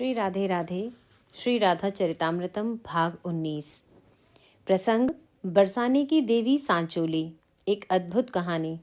श्री राधे राधे। श्री राधा चरितामृतम भाग 19। प्रसंग बरसाने की देवी सांचोली। एक अद्भुत कहानी।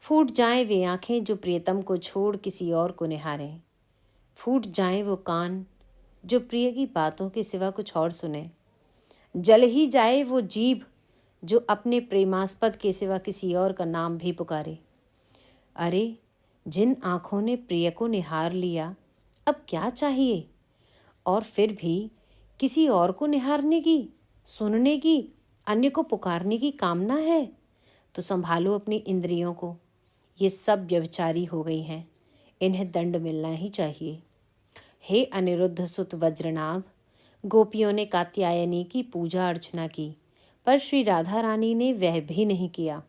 फूट जाएं वे आंखें जो प्रियतम को छोड़ किसी और को निहारें। फूट जाएं वो कान जो प्रिय की बातों के सिवा कुछ और सुने। जल ही जाए वो जीभ जो अपने प्रेमास्पद के सिवा किसी और का नाम भी पुकारे। अरे, जिन आंखों ने प्रिय को निहार लिया, अब क्या चाहिए? और फिर भी किसी और को निहारने की, सुनने की, अन्य को पुकारने की कामना है तो संभालो अपनी इंद्रियों को। ये सब व्यभिचारी हो गई हैं, इन्हें दंड मिलना ही चाहिए। हे अनिरुद्ध सुत वज्रनाभ, गोपियों ने कात्यायनी की पूजा अर्चना की, पर श्री राधा रानी ने वह भी नहीं किया।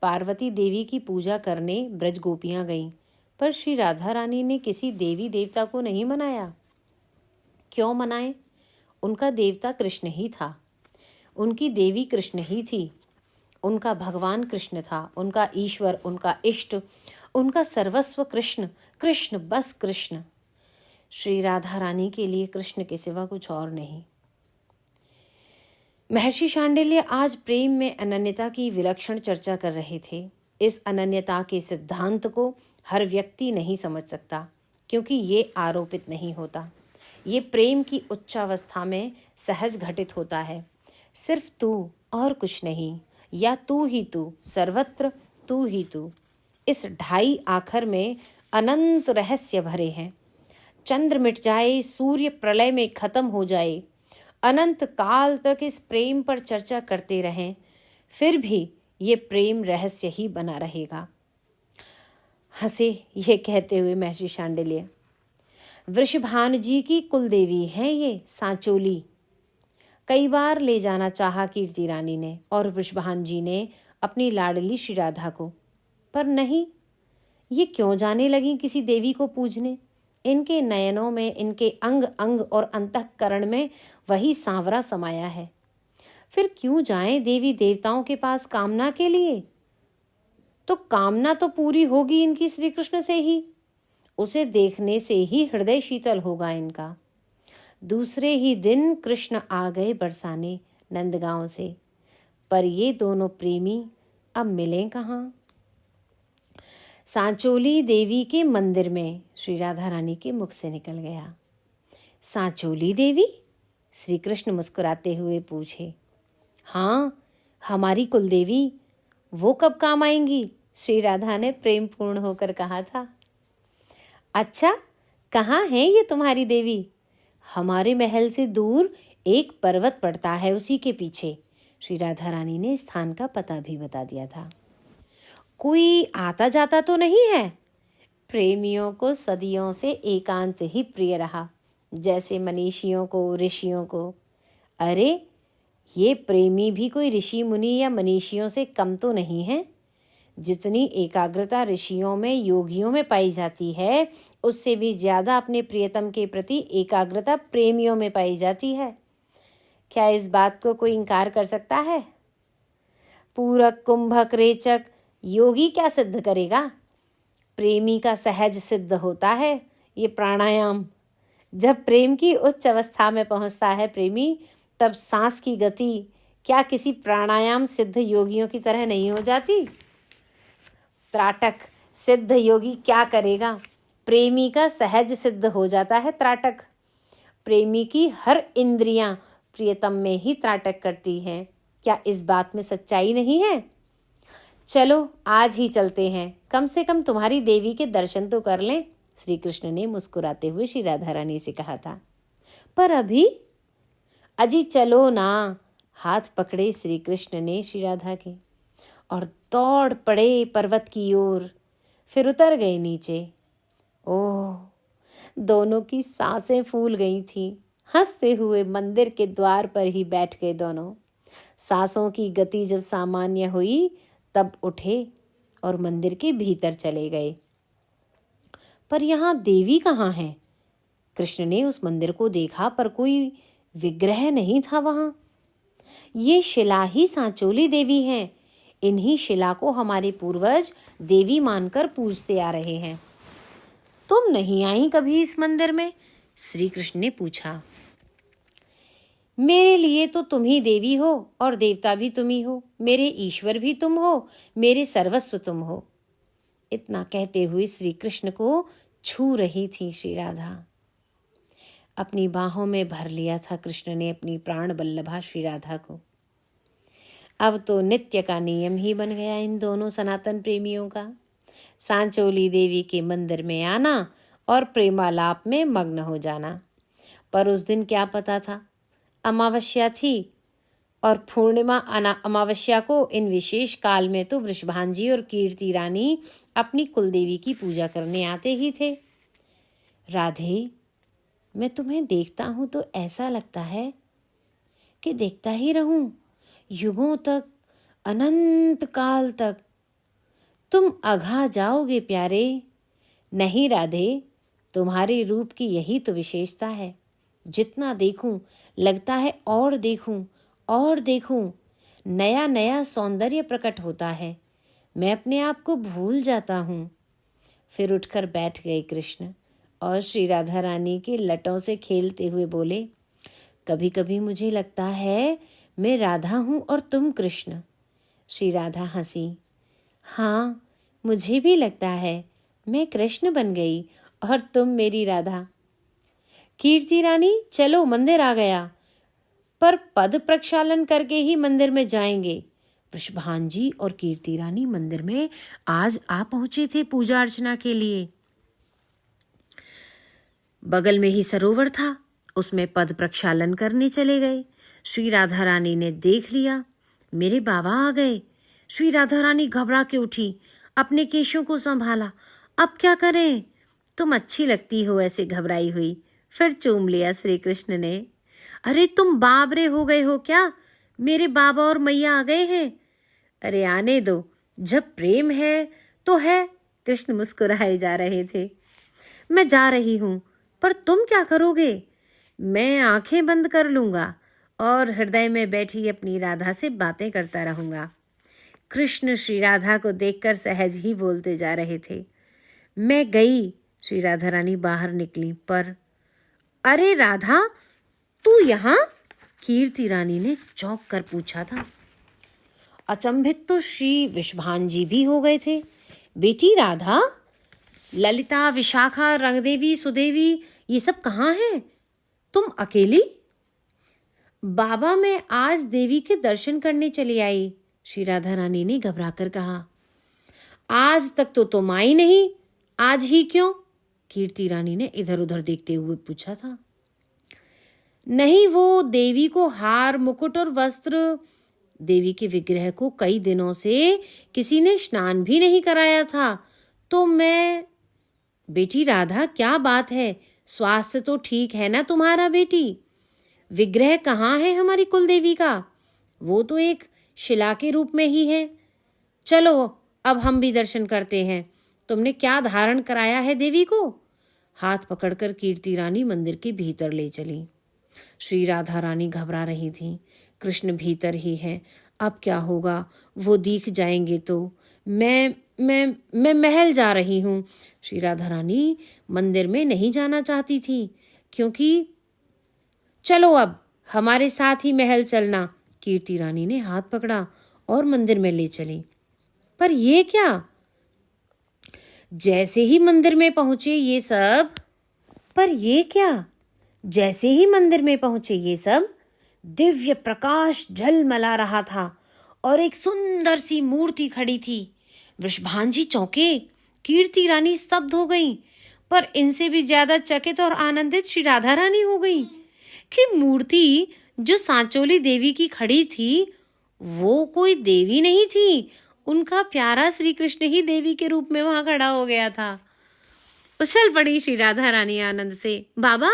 पार्वती देवी की पूजा करने ब्रज गोपियां गईं, पर श्री राधा रानी ने किसी देवी देवता को नहीं मनाया। क्यों मनाए? उनका देवता कृष्ण ही था, उनकी देवी कृष्ण ही थी, उनका भगवान कृष्ण था, उनका ईश्वर, उनका इष्ट, उनका सर्वस्व कृष्ण। कृष्ण, बस कृष्ण। श्री राधा रानी के लिए कृष्ण के सिवा कुछ और नहीं। महर्षि शांडिल्य आज प्रेम में अनन्यता की विलक्षण चर्चा कर रहे थे। इस अनन्यता के सिद्धांत को हर व्यक्ति नहीं समझ सकता, क्योंकि ये आरोपित नहीं होता। ये प्रेम की उच्चावस्था में सहज घटित होता है। सिर्फ तू और कुछ नहीं, या तू ही तू, सर्वत्र तू ही तू। इस ढाई आखर में अनंत रहस्य भरे हैं। चंद्र मिट जाए, सूर्य प्रलय में खत्म हो जाए, अनंत काल तक इस प्रेम पर चर्चा करते रहें, फिर भी ये प्रेम रहस्य ही बना रहेगा। हंसे ये कहते हुए महर्षि शांडिल्य। वृषभान जी की कुलदेवी हैं ये सांचोली। कई बार ले जाना चाहा कीर्ति रानी ने और वृषभान जी ने अपनी लाडली श्री राधा को, पर नहीं, ये क्यों जाने लगी किसी देवी को पूजने। इनके नयनों में, इनके अंग अंग और अंतःकरण में वही सांवरा समाया है। फिर क्यों जाएं देवी देवताओं के पास कामना के लिए? तो कामना तो पूरी होगी इनकी श्री कृष्ण से ही। उसे देखने से ही हृदय शीतल होगा इनका। दूसरे ही दिन कृष्ण आ गए बरसाने नंदगांव से, पर ये दोनों प्रेमी अब मिलें कहाँ? सांचोली देवी के मंदिर में श्री राधा रानी के मुख से निकल गया। सांचोली देवी? श्री कृष्ण मुस्कुराते हुए पूछे। हाँ, हमारी कुलदेवी। वो कब काम आएंगी? श्री राधा ने प्रेम पूर्ण होकर कहा था। अच्छा, कहाँ है ये तुम्हारी देवी? हमारे महल से दूर एक पर्वत पड़ता है, उसी के पीछे। श्री राधा रानी ने स्थान का पता भी बता दिया था। कोई आता जाता तो नहीं है? प्रेमियों को सदियों से एकांत ही प्रिय रहा, जैसे मनीषियों को, ऋषियों को। अरे, ये प्रेमी भी कोई ऋषि मुनि या मनीषियों से कम तो नहीं है। जितनी एकाग्रता ऋषियों में, योगियों में पाई जाती है, उससे भी ज्यादा अपने प्रियतम के प्रति एकाग्रता प्रेमियों में पाई जाती है। क्या इस बात को कोई इनकार कर सकता है? पूरक, कुंभक, रेचक योगी क्या सिद्ध करेगा? प्रेमी का सहज सिद्ध होता है ये प्राणायाम। जब प्रेम की उच्च अवस्था में पहुंचता है प्रेमी, तब सांस की गति क्या किसी प्राणायाम सिद्ध योगियों की तरह नहीं हो जाती? त्राटक सिद्ध योगी क्या करेगा? प्रेमी का सहज सिद्ध हो जाता है त्राटक। प्रेमी की हर इंद्रियां प्रियतम में ही त्राटक करती हैं। क्या इस बात में सच्चाई नहीं है? चलो, आज ही चलते हैं, कम से कम तुम्हारी देवी के दर्शन तो कर लें। श्री कृष्ण ने मुस्कुराते हुए श्री राधा रानी से कहा था। पर अभी? अजी चलो ना। हाथ पकड़े श्री कृष्ण ने श्री राधा के और दौड़ पड़े पर्वत की ओर। फिर उतर गए नीचे। ओह, दोनों की सांसें फूल गई थीं। हंसते हुए मंदिर के द्वार पर ही बैठ गए दोनों। सांसों की गति जब सामान्य हुई, तब उठे और मंदिर के भीतर चले गए। पर यहाँ देवी कहाँ है? कृष्ण ने उस मंदिर को देखा, पर कोई विग्रह नहीं था वहां। ये शिला ही सांचोली देवी हैं। इन्हीं शिला को हमारे पूर्वज देवी मानकर पूजते आ रहे हैं। तुम नहीं आई कभी इस मंदिर में? श्री कृष्ण ने पूछा। मेरे लिए तो तुम ही देवी हो और देवता भी तुम ही हो, मेरे ईश्वर भी तुम हो, मेरे सर्वस्व तुम हो। इतना कहते हुए श्री कृष्ण को छू रही थी श्री राधा। अपनी बाहों में भर लिया था कृष्ण ने अपनी प्राण बल्लभा श्री राधा को। अब तो नित्य का नियम ही बन गया इन दोनों सनातन प्रेमियों का, सांचोली देवी के मंदिर में आना और प्रेमालाप में मग्न हो जाना। पर उस दिन क्या पता था, अमावस्या थी और पूर्णिमा अमावस्या को इन विशेष काल में तो वृषभांजी और कीर्ति रानी अपनी कुलदेवी की पूजा करने आते ही थे। राधे, मैं तुम्हें देखता हूँ तो ऐसा लगता है कि देखता ही रहूं युगों तक, अनंत काल तक। तुम अघा जाओगे प्यारे। नहीं राधे, तुम्हारे रूप की यही तो विशेषता है। जितना देखूं लगता है और देखूं और देखूं, नया नया सौंदर्य प्रकट होता है। मैं अपने आप को भूल जाता हूँ। फिर उठकर बैठ गए कृष्ण और श्री राधा रानी के लटों से खेलते हुए बोले, कभी कभी मुझे लगता है मैं राधा हूँ और तुम कृष्ण। श्री राधा हंसी। हाँ, मुझे भी लगता है मैं कृष्ण बन गई और तुम मेरी राधा। कीर्ति रानी, चलो मंदिर आ गया, पर पद प्रक्षालन करके ही मंदिर में जाएंगे। वृषभांजी और कीर्ति रानी मंदिर में आज आ पहुंचे थे पूजा अर्चना के लिए। बगल में ही सरोवर था, उसमें पद प्रक्षालन करने चले गए। श्री राधा रानी ने देख लिया, मेरे बाबा आ गए। श्री राधा रानी घबरा के उठी, अपने केशों को संभाला। अब क्या करें? तुम अच्छी लगती हो ऐसे घबराई हुई। फिर चूम लिया श्री कृष्ण ने। अरे तुम बाबरे हो गए हो क्या? मेरे बाबा और मैया आ गए हैं। अरे आने दो, जब प्रेम है तो है। कृष्ण मुस्कुराए जा रहे थे। मैं जा रही हूँ, पर तुम क्या करोगे? मैं आंखें बंद कर लूँगा और हृदय में बैठी अपनी राधा से बातें करता रहूँगा। कृष्ण श्री राधा को देखकर सहज ही बोलते जा रहे थे। मैं गई। श्री राधा रानी बाहर निकली, पर अरे राधा, तू यहाँ? कीर्ति रानी ने चौंक कर पूछा था। अचंभित तो श्री वृषभांजी भी हो गए थे। बेटी राधा, ललिता, विशाखा, रंगदेवी, सुदेवी, ये सब कहाँ हैं? तुम अकेली? बाबा, मैं आज देवी के दर्शन करने चली आई। श्री राधा रानी ने घबराकर कहा। आज तक तो तुम आई नहीं, आज ही क्यों? कीर्ति रानी ने इधर उधर देखते हुए पूछा था। नहीं, वो देवी को हार, मुकुट और वस्त्र, देवी के विग्रह को कई दिनों से किसी ने स्नान भी नहीं कराया था, तो मैं। बेटी राधा, क्या बात है? स्वास्थ्य तो ठीक है ना तुम्हारा बेटी? विग्रह कहाँ है हमारी कुलदेवी का? वो तो एक शिला के रूप में ही है। चलो अब हम भी दर्शन करते हैं। तुमने क्या धारण कराया है देवी को? हाथ पकड़कर कीर्ति रानी मंदिर के भीतर ले चली। श्री राधा रानी घबरा रही थी। कृष्ण भीतर ही है, अब क्या होगा? वो दिख जाएंगे तो। मैं महल जा रही हूँ। श्री राधा रानी मंदिर में नहीं जाना चाहती थी, क्योंकि चलो अब हमारे साथ ही महल चलना। कीर्ति रानी ने हाथ पकड़ा और मंदिर में ले चली। पर ये क्या? जैसे ही मंदिर में पहुंचे ये सब जैसे ही मंदिर में पहुंचे ये सब दिव्य प्रकाश झलमला रहा था और एक सुंदर सी मूर्ति खड़ी थी। वृषभांजी चौंके, कीर्ति रानी स्तब्ध हो गई, पर इनसे भी ज्यादा चकित और आनंदित श्री राधा रानी हो गई कि मूर्ति जो सांचोली देवी की खड़ी थी वो कोई देवी नहीं थी, उनका प्यारा श्री कृष्ण ही देवी के रूप में वहां खड़ा हो गया था। उछल पड़ी श्री राधा रानी आनंद से। बाबा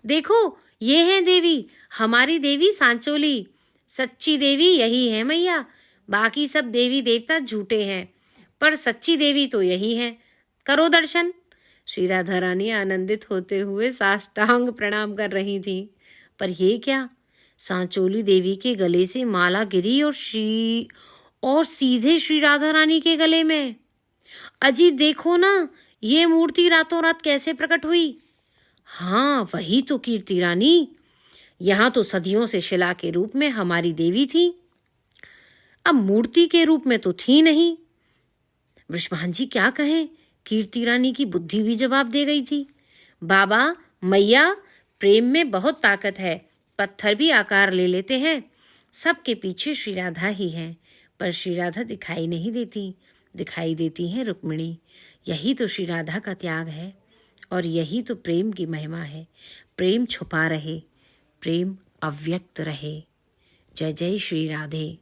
देखो, ये है देवी, हमारी देवी सांचोली। सच्ची देवी यही है मैया, बाकी सब देवी देवता झूठे हैं, पर सच्ची देवी तो यही है। करो दर्शन। श्री राधा रानी आनंदित होते हुए साष्टांग प्रणाम कर रही थी। पर ये क्या? सांचोली देवी के गले से माला गिरी और सीधे श्री राधा रानी के गले में। अजी देखो ना, ये मूर्ति रातों रात कैसे प्रकट हुई? हाँ, वही तो कीर्ति रानी, यहाँ तो सदियों से शिला के रूप में हमारी देवी थी, अब मूर्ति के रूप में तो थी नहीं। वृषभान जी क्या कहें, कीर्ति रानी की बुद्धि भी जवाब दे गई थी। बाबा, मैया, प्रेम में बहुत ताकत है, पत्थर भी आकार ले लेते हैं। सबके पीछे श्री राधा ही है, पर श्री राधा दिखाई नहीं देती, दिखाई देती है रुक्मिणी। यही तो श्री राधा का त्याग है और यही तो प्रेम की महिमा है। प्रेम छुपा रहे, प्रेम अव्यक्त रहे। जय जय श्री राधे।